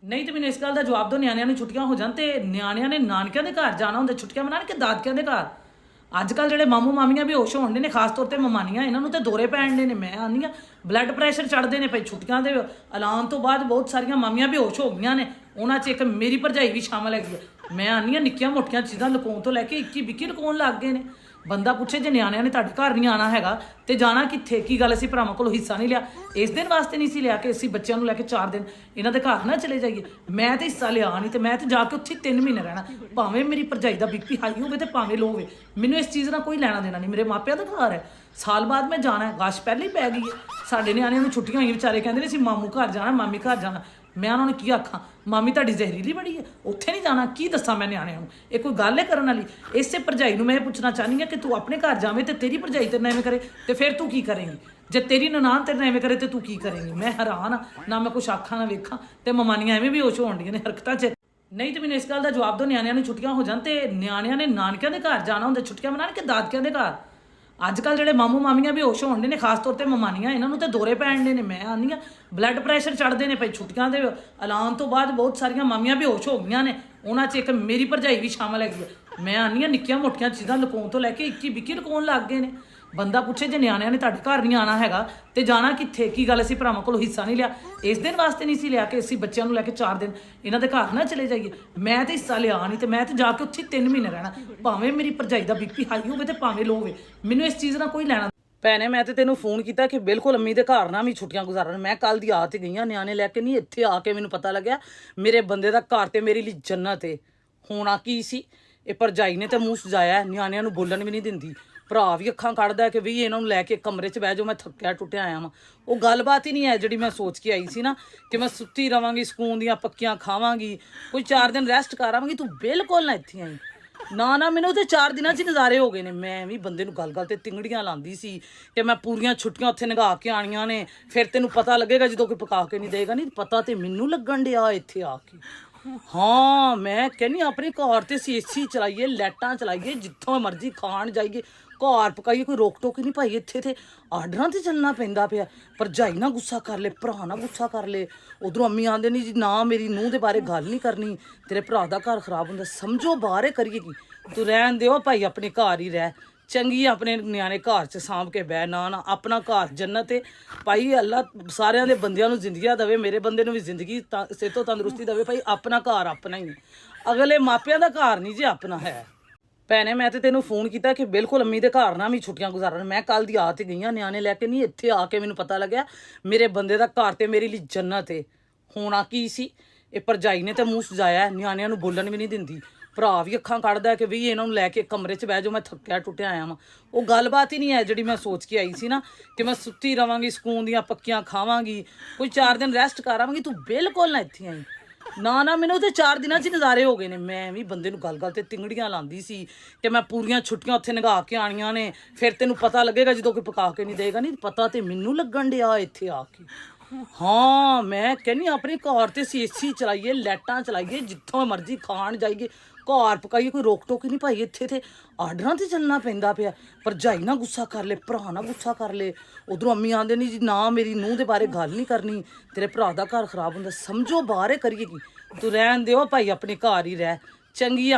ਨਹੀਂ ਤੇ ਮੈਨੂੰ ਇਸ ਗੱਲ ਦਾ ਜਵਾਬ ਦਿਓ, ਨਿਆਣਿਆਂ ਨੂੰ ਛੁੱਟੀਆਂ ਹੋ ਜਾਣ ਤੇ ਨਿਆਣਿਆਂ ਨੇ ਨਾਨਕਿਆਂ ਦੇ ਘਰ ਜਾਣਾ ਹੁੰਦਾ, ਛੁੱਟੀਆਂ ਮਨਾਉਣ ਕਿ ਦਾਦਕਿਆਂ ਦੇ ਘਰ? ਅੱਜ ਕੱਲ ਜਿਹੜੇ ਮਾਮੂ ਮਾਮੀਆਂ ਬੇਹੋਸ਼ ਹੋਣ ਦੇ ਨੇ, ਖਾਸ ਤੌਰ ਤੇ ਮਮਾਨੀਆਂ, ਇਹਨਾਂ ਨੂੰ ਤੇ ਦੌਰੇ ਪੈਣ ਦੇ ਨੇ। ਮੈਂ ਆਨੀ ਆ ਬਲੱਡ ਪ੍ਰੈਸ਼ਰ ਚੜਦੇ ਨੇ ਪਈ ਛੁੱਟੀਆਂ ਦੇ ਐਲਾਨ ਤੋਂ ਬਾਅਦ। ਬਹੁਤ ਸਾਰੀਆਂ ਮਾਮੀਆਂ ਬੇਹੋਸ਼ ਹੋ ਗਈਆਂ ਨੇ, ਉਹਨਾਂ 'ਚ ਇੱਕ ਮੇਰੀ ਭਰਜਾਈ ਵੀ ਸ਼ਾਮਲ ਹੈਗੀ ਹੈ। ਮੈਂ ਆਨੀ ਆ ਨਿੱਕੀਆਂ ਮੋਟੀਆਂ ਚੀਜ਼ਾਂ ਲੁਕਾਉਣ ਤੋਂ ਲੈ ਕੇ 21-22 ਲੁਕਾਉਣ ਲੱਗ ਗਏ ਨੇ। ਬੰਦਾ ਪੁੱਛੇ ਜੇ ਨਿਆਣਿਆਂ ਨੇ ਤੁਹਾਡੇ ਘਰ ਨਹੀਂ ਆਣਾ ਹੈਗਾ ਤੇ ਜਾਣਾ ਕਿੱਥੇ? ਕੀ ਗੱਲ ਅਸੀਂ ਭਰਾਵਾਂ ਕੋਲੋਂ ਹਿੱਸਾ ਨਹੀਂ ਲਿਆ? ਇਸ ਦਿਨ ਵਾਸਤੇ ਨਹੀਂ ਸੀ ਲਿਆ ਕਿ ਅਸੀਂ ਬੱਚਿਆਂ ਨੂੰ ਲੈ ਕੇ 4 ਦਿਨ ਇਹਨਾਂ ਦੇ ਘਰ ਨਾ ਚਲੇ ਜਾਈਏ? ਮੈਂ ਤੇ ਹਿੱਸਾ ਲਿਆ ਨਹੀਂ, ਤੇ ਮੈਂ ਤੇ ਜਾ ਕੇ ਉੱਥੇ 3 ਮਹੀਨੇ ਰਹਿਣਾ, ਭਾਵੇਂ ਮੇਰੀ ਭਰਜਾਈ ਦਾ ਬੀਪੀ ਹਾਈ ਹੋਵੇ ਤੇ ਭਾਵੇਂ ਲੋ ਹੋਵੇ। ਮੈਨੂੰ ਇਸ ਚੀਜ਼ ਨਾਲ ਕੋਈ ਲੈਣਾ ਦੇਣਾ ਨਹੀਂ। ਮੇਰੇ ਮਾਪਿਆਂ ਦਾ ਘਰ ਹੈ, ਸਾਲ ਬਾਅਦ ਮੈਂ ਜਾਣਾ ਹੈ। ਗਾਸ਼ ਪਹਿਲੇ ਹੀ ਪੈ ਗਈ ਹੈ। ਸਾਡੇ ਨਿਆਣਿਆਂ ਨੂੰ ਛੁੱਟੀਆਂ ਹੋਈਆਂ, ਵਿਚਾਰੇ ਕਹਿੰਦੇ ਨੇ ਅਸੀਂ ਮਾਮੂ ਘਰ ਜਾਣਾ, ਮਾਮੀ ਘਰ ਜਾਣਾ। ਮੈਂ ਉਹਨਾਂ ਨੂੰ ਕੀ ਆਖਾਂ? ਮਾਮੀ ਤੁਹਾਡੀ ਜ਼ਹਿਰੀਲੀ ਬੜੀ ਹੈ, ਉੱਥੇ ਨਹੀਂ ਜਾਣਾ। ਕੀ ਦੱਸਾਂ ਮੈਂ ਨਿਆਣਿਆਂ ਨੂੰ? ਇਹ ਕੋਈ ਗੱਲ ਹੈ ਕਰਨ ਵਾਲੀ? ਇਸੇ ਭਰਜਾਈ ਨੂੰ ਮੈਂ ਇਹ ਪੁੱਛਣਾ ਚਾਹੁੰਦੀ ਹਾਂ ਕਿ ਤੂੰ ਆਪਣੇ ਘਰ ਜਾਵੇਂ ਤੇ ਤੇਰੀ ਭਰਜਾਈ ਤੇਰੇ ਨਾਲ ਐਵੇਂ ਕਰੇ ਤੇ ਫਿਰ ਤੂੰ ਕੀ ਕਰੇਂਗੀ? ਜੇ ਤੇਰੀ ਨਨਾਣ ਤੇਰੇ ਨਾਲ ਐਵੇਂ ਕਰੇ ਤੇ ਤੂੰ ਕੀ ਕਰੇਂਗੀ? ਮੈਂ ਹੈਰਾਨ ਆ, ਨਾ ਮੈਂ ਕੁਛ ਆਖਾਂ ਨਾ ਵੇਖਾਂ, ਤੇ ਮਮਾਨੀਆਂ ਐਵੇਂ ਵੀ ਹੋਸ਼ ਹੋਣ ਡੀਆਂ ਨੇ ਹਰਕਤਾਂ 'ਚ। ਨਹੀਂ ਤੇ ਮੈਨੂੰ ਇਸ ਗੱਲ ਦਾ ਜਵਾਬ ਦਿਓ, ਨਿਆਣਿਆਂ ਨੂੰ ਛੁੱਟੀਆਂ ਹੋ ਜਾਣ ਤੇ ਨਿਆਣਿਆਂ ਨੇ ਨਾਨਕਿਆਂ ਦੇ ਘਰ ਜਾਣਾ ਹੁੰਦਾ, ਛੁੱਟੀਆਂ ਮਨਾਉਣ ਕਿ ਦਾਦਕਿਆਂ ਦੇ ਘਰ? ਅੱਜ ਕੱਲ ਜਿਹੜੇ ਮਾਮੂ ਮਾਮੀਆਂ ਬੇਹੋਸ਼ ਹੋਣ ਦੇ ਨੇ, ਖਾਸ ਤੌਰ ਤੇ ਮਮਾਨੀਆਂ, ਇਹਨਾਂ ਨੂੰ ਤੇ ਦੌਰੇ ਪੈਣ ਦੇ ਨੇ। ਮੈਂ ਆਨੀ ਆ ਬਲੱਡ ਪ੍ਰੈਸ਼ਰ ਚੜਦੇ ਨੇ ਪਈ ਛੁੱਟੀਆਂ ਦੇ ਐਲਾਨ ਤੋਂ ਬਾਅਦ। ਬਹੁਤ ਸਾਰੀਆਂ ਮਾਮੀਆਂ ਬੇਹੋਸ਼ ਹੋ ਗਈਆਂ ਨੇ, ਉਹਨਾਂ 'ਚ ਇੱਕ ਮੇਰੀ ਭਰਜਾਈ ਵੀ ਸ਼ਾਮਲ ਹੈਗੀ ਹੈ। ਮੈਂ ਆਨੀ ਆ ਨਿੱਕੀਆਂ ਮੋਟੀਆਂ ਚੀਜ਼ਾਂ ਲੁਕਾਉਣ ਤੋਂ ਲੈ ਕੇ 21-22 ਲੁਕਾਉਣ ਲੱਗ ਗਏ ਨੇ। ਬੰਦਾ ਪੁੱਛੇ ਜੇ ਨਿਆਣਿਆਂ ਨੇ ਤੁਹਾਡੇ ਘਰ ਨਹੀਂ ਆਣਾ ਹੈਗਾ ਤੇ ਜਾਣਾ ਕਿੱਥੇ? ਕੀ ਗੱਲ ਅਸੀਂ ਭਰਾਵਾਂ ਕੋਲੋਂ ਹਿੱਸਾ ਨਹੀਂ ਲਿਆ? ਇਸ ਦਿਨ ਵਾਸਤੇ ਨਹੀਂ ਸੀ ਲਿਆ ਕਿ ਅਸੀਂ ਬੱਚਿਆਂ ਨੂੰ ਲੈ ਕੇ 4 ਦਿਨ ਇਹਨਾਂ ਦੇ ਘਰ ਨਾ ਚਲੇ ਜਾਈਏ? ਮੈਂ ਤੇ ਹਿੱਸਾ ਲਿਆ ਨਹੀਂ, ਤੇ ਮੈਂ ਤੇ ਜਾ ਕੇ ਉੱਥੇ 3 ਮਹੀਨੇ ਰਹਿਣਾ, ਭਾਵੇਂ ਮੇਰੀ ਭਰਜਾਈ ਦਾ ਬੀਪੀ ਹਾਈ ਹੋਵੇ ਤੇ ਭਾਵੇਂ ਲੋ ਹੋਵੇ। ਮੈਨੂੰ ਇਸ ਚੀਜ਼ ਨਾਲ ਕੋਈ ਲੈਣਾ। ਭੈਣੇ ਮੈਂ ਤੇ ਤੈਨੂੰ ਫੋਨ ਕੀਤਾ ਕਿ ਬਿਲਕੁਲ ਅੰਮੀ ਦੇ ਘਰ ਨਾ ਵੀ ਛੁੱਟੀਆਂ ਗੁਜ਼ਾਰਨ। ਮੈਂ ਕੱਲ ਦੀ ਆ ਤੇ ਗਈਆਂ ਨਿਆਣੇ ਲੈ ਕੇ, ਨਹੀਂ ਇੱਥੇ ਆ ਕੇ ਮੈਨੂੰ ਪਤਾ ਲੱਗਿਆ ਮੇਰੇ ਬੰਦੇ ਦਾ ਘਰ ਤੇ ਮੇਰੇ ਲਈ ਜੰਨਤ ਏ। ਹੋਣਾ ਕੀ ਸੀ? ਇਹ ਭਰਜਾਈ ਨੇ ਤੇ ਮੂੰਹ ਸਜਾਇਆ, ਨਿਆਣਿਆਂ ਨੂੰ ਬੋਲਣ ਵੀ ਨਹੀਂ ਦਿੰਦੀ। ਭਰਾ ਵੀ ਅੱਖਾਂ ਕੱਢਦਾ ਕਿ ਵੀ ਇਹਨਾਂ ਨੂੰ ਲੈ ਕੇ ਕਮਰੇ 'ਚ ਬਹਿ ਜਾਓ, ਮੈਂ ਥੱਕਿਆ ਟੁੱਟਿਆ ਆਇਆ ਵਾਂ। ਉਹ ਗੱਲਬਾਤ ਹੀ ਨਹੀਂ ਹੈ ਜਿਹੜੀ ਮੈਂ ਸੋਚ ਕੇ ਆਈ ਸੀ ਨਾ, ਕਿ ਮੈਂ ਸੁੱਤੀ ਰਵਾਂਗੀ, ਸਕੂਨ ਦੀਆਂ ਪੱਕੀਆਂ ਖਾਵਾਂਗੀ, ਕੋਈ 4 ਦਿਨ ਰੈਸਟ ਕਰਾਂਗੀ। ਤੂੰ ਬਿਲਕੁਲ ਨਾ ਇੱਥੇ ਆਈ। ਨਾ ਮੈਨੂੰ ਤੇ 4 ਦਿਨਾਂ 'ਚ ਨਜ਼ਾਰੇ ਹੋ ਗਏ ਨੇ। ਮੈਂ ਵੀ ਬੰਦੇ ਨੂੰ ਗੱਲ ਤੇ ਤਿੰਗੜੀਆਂ ਲਾਉਂਦੀ ਸੀ ਕਿ ਮੈਂ ਪੂਰੀਆਂ ਛੁੱਟੀਆਂ ਉੱਥੇ ਲੰਘਾ ਕੇ ਆਣੀਆਂ ਨੇ, ਫਿਰ ਤੈਨੂੰ ਪਤਾ ਲੱਗੇਗਾ ਜਦੋਂ ਕੋਈ ਪਕਾ ਕੇ ਨਹੀਂ ਦੇਗਾ। ਨਹੀਂ ਪਤਾ ਤੇ ਮੈਨੂੰ ਲੱਗਣ ਡਿਆ ਇੱਥੇ ਆ ਕੇ। ਹਾਂ ਮੈਂ ਕਹਿੰਦੀ ਆਪਣੇ ਘਰ ਤੇ ਅਸੀਂ ਏਸੀ ਚਲਾਈਏ, ਲਾਈਟਾਂ ਚਲਾਈਏ, ਜਿੱਥੋਂ ਮਰਜ਼ੀ ਖਾਣ ਜਾਈਏ, ਘਰ ਪਕਾਈਏ, ਕੋਈ ਰੋਕ ਟੋਕ ਹੀ ਨਹੀਂ ਭਾਈ। ਇੱਥੇ ਤੇ ਆਰਡਰਾਂ ਤੇ ਚੱਲਣਾ ਪੈਂਦਾ ਪਿਆ। ਭਰਜਾਈ ਨਾ ਗੁੱਸਾ ਕਰ ਲੈ, ਭਰਾ ਨਾ ਗੁੱਸਾ ਕਰ ਲੈ, ਉਧਰੋਂ ਅੰਮੀ ਆਂਦੇ ਨਹੀਂ ਜੀ ਨਾ ਮੇਰੀ ਨੂੰਹ ਦੇ ਬਾਰੇ ਗੱਲ ਨਹੀਂ ਕਰਨੀ, ਤੇਰੇ ਭਰਾ ਦਾ ਘਰ ਖਰਾਬ ਹੁੰਦਾ। ਸਮਝੋ ਬਾਹਰ ਕਰੀਏ ਕੀ? ਤੂੰ ਰਹਿਣ ਦਿਓ ਭਾਈ, ਆਪਣੇ ਘਰ ਹੀ ਰਹਿ ਚੰਗੀ। ਆਪਣੇ ਨਿਆਣੇ ਘਰ 'ਚ ਸਾਂਭ ਕੇ ਬਹਿ। ਨਾ ਆਪਣਾ ਘਰ ਜੰਨਤ ਹੈ ਭਾਈ। ਅੱਲਾ ਸਾਰਿਆਂ ਦੇ ਬੰਦਿਆਂ ਨੂੰ ਜ਼ਿੰਦਗੀਆਂ ਦੇਵੇ, ਮੇਰੇ ਬੰਦੇ ਨੂੰ ਵੀ ਜ਼ਿੰਦਗੀ ਸਿਹਤ ਤੋਂ ਤੰਦਰੁਸਤੀ ਦੇਵੇ ਭਾਈ। ਆਪਣਾ ਘਰ ਆਪਣਾ ਹੀ, ਅਗਲੇ ਮਾਪਿਆਂ ਦਾ ਘਰ ਨਹੀਂ ਜੇ ਆਪਣਾ ਹੈ। ਭੈਣੇ ਮੈਂ ਤੇ ਤੈਨੂੰ ਫੋਨ ਕੀਤਾ ਕਿ ਬਿਲਕੁਲ ਅੰਮੀ ਦੇ ਘਰ ਨਾ ਵੀ ਛੁੱਟੀਆਂ ਗੁਜ਼ਾਰਨ। ਮੈਂ ਕੱਲ ਦੀ ਆ ਤੇ ਗਈਆਂ ਨਿਆਣੇ ਲੈ ਕੇ, ਨਹੀਂ ਇੱਥੇ ਆ ਕੇ ਮੈਨੂੰ ਪਤਾ ਲੱਗਿਆ ਮੇਰੇ ਬੰਦੇ ਦਾ ਘਰ ਤੇ ਮੇਰੇ ਲਈ ਜੰਨਤ ਏ। ਹੋਣਾ ਕੀ ਸੀ? ਇਹ ਭਰਜਾਈ ਨੇ ਤੇ ਮੂੰਹ ਸਜਾਇਆ, ਨਿਆਣਿਆਂ ਨੂੰ ਬੋਲਣ ਵੀ ਨਹੀਂ ਦਿੰਦੀ। ਭਰਾ ਵੀ ਅੱਖਾਂ ਕੱਢਦਾ ਕਿ ਵੀ ਇਹਨਾਂ ਨੂੰ ਲੈ ਕੇ ਕਮਰੇ 'ਚ ਬਹਿ ਜਾਓ, ਮੈਂ ਥੱਕਿਆ ਟੁੱਟਿਆ ਆਇਆ ਵਾਂ। ਉਹ ਗੱਲਬਾਤ ਹੀ ਨਹੀਂ ਹੈ ਜਿਹੜੀ ਮੈਂ ਸੋਚ ਕੇ ਆਈ ਸੀ ਨਾ, ਕਿ ਮੈਂ ਸੁੱਤੀ ਰਵਾਂਗੀ, ਸਕੂਨ ਦੀਆਂ ਪੱਕੀਆਂ ਖਾਵਾਂਗੀ, ਕੋਈ 4 ਦਿਨ ਰੈਸਟ ਕਰਾਂਗੀ। ਤੂੰ ਬਿਲਕੁਲ ਨਾ ਇੱਥੇ ਆਈ। ਨਾ ਮੈਨੂੰ ਤੇ 4 ਦਿਨਾਂ 'ਚ ਨਜ਼ਾਰੇ ਹੋ ਗਏ ਨੇ। ਮੈਂ ਵੀ ਬੰਦੇ ਨੂੰ ਗੱਲ ਤੇ ਤਿੰਗੜੀਆਂ ਲਾਉਂਦੀ ਸੀ ਕਿ ਮੈਂ ਪੂਰੀਆਂ ਛੁੱਟੀਆਂ ਉੱਥੇ ਲੰਘਾ ਕੇ ਆਣੀਆਂ ਨੇ, ਫਿਰ ਤੈਨੂੰ ਪਤਾ ਲੱਗੇਗਾ ਜਦੋਂ ਕੋਈ ਪਕਾ ਕੇ ਨਹੀਂ ਦੇਗਾ। ਨਹੀਂ ਪਤਾ ਤੇ ਮੈਨੂੰ ਲੱਗਣ ਡਿਆ ਇੱਥੇ ਆ ਕੇ। ਹਾਂ ਮੈਂ ਕਹਿੰਦੀ ਆਪਣੇ ਘਰ ਤੇ ਅਸੀਂ ਏਸੀ ਚਲਾਈਏ, ਲਾਈਟਾਂ ਚਲਾਈਏ, ਜਿੱਥੋਂ ਮਰਜ਼ੀ ਖਾਣ ਜਾਈਏ, ਘਰ ਪਕਾਈਏ, ਕੋਈ ਰੋਕ ਟੋਕ ਹੀ ਨਹੀਂ ਭਾਈ। ਇੱਥੇ ਤੇ ਆਰਡਰਾਂ ਤੇ ਚੱਲਣਾ ਪੈਂਦਾ ਪਿਆ। ਭਰਜਾਈ ਨਾ ਗੁੱਸਾ ਕਰ ਲੈ, ਭਰਾ ਨਾ ਗੁੱਸਾ ਕਰ ਲੈ, ਉਧਰੋਂ ਅੰਮੀ ਆਂਦੇ ਨਹੀਂ ਜੀ ਨਾ ਮੇਰੀ ਨੂੰਹ ਦੇ ਬਾਰੇ ਗੱਲ ਨਹੀਂ ਕਰਨੀ, ਤੇਰੇ ਭਰਾ ਦਾ ਘਰ ਖਰਾਬ ਹੁੰਦਾ। ਸਮਝੋ ਬਾਹਰ ਕਰੀਏ ਕੀ? ਤੂੰ ਰਹਿਣ ਦਿਓ ਭਾਈ, ਆਪਣੇ ਘਰ ਹੀ ਰਹਿ ਚੰਗੀ।